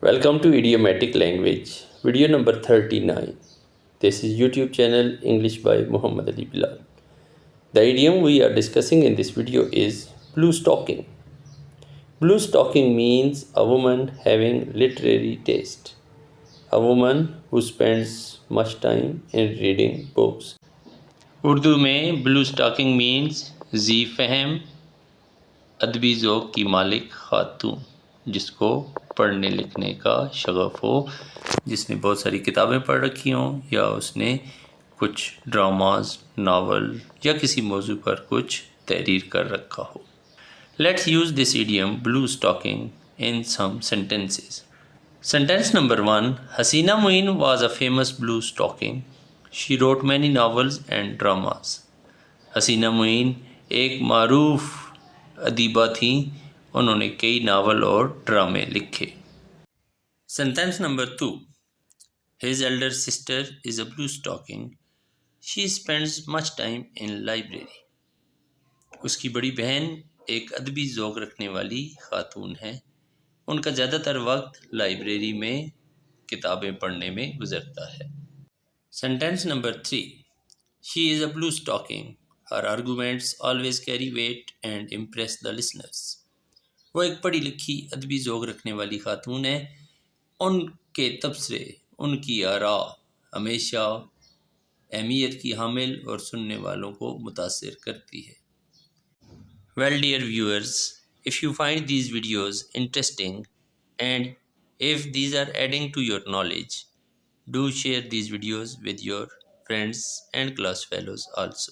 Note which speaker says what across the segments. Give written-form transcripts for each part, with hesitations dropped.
Speaker 1: Welcome to Idiomatic Language, video number 39. This is YouTube channel English by Muhammad Ali Bilal. The idiom we are discussing in this video is blue stocking. Blue stocking means a woman having literary taste, a woman who spends much time in reading books. Urdu में blue stocking means जी फहम अदबी ज़ौक़ की मालिक खातून, जिसको पढ़ने लिखने का शगफ हो, जिसने बहुत सारी किताबें पढ़ रखी हों या उसने कुछ ड्रामाज, नावल या किसी मौजू पर कुछ तहरीर कर रखा हो। Let's use this idiom blue stocking in some sentences. Sentence number 1, Haseena Moin was a famous blue stocking. She wrote many novels and dramas. Haseena Moin एक मारूफ अदीबा थी, उन्होंने कई नावल और ड्रामे लिखे। Sentence number 2, his elder sister is a blue stocking. She spends much time in library. उसकी बड़ी बहन एक अदबी ज़ौक़ रखने वाली खातून है, उनका ज़्यादातर वक्त लाइब्रेरी में किताबें पढ़ने में गुजरता है। Sentence number 3, she is a blue stocking. Her arguments always carry weight and impress the listeners. वो एक पढ़ी लिखी अदबी ज़ौक़ रखने वाली खातून है, उनके तबसरे, उनकी आरा हमेशा अहमियत की हामिल और सुनने वालों को मुतासिर करती है। Well, dear viewers, if you find these videos interesting and if these are adding to your knowledge, do share these videos with your friends and class fellows also.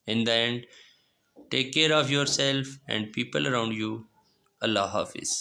Speaker 1: In the end, take care of yourself and people around you. Allah Hafiz.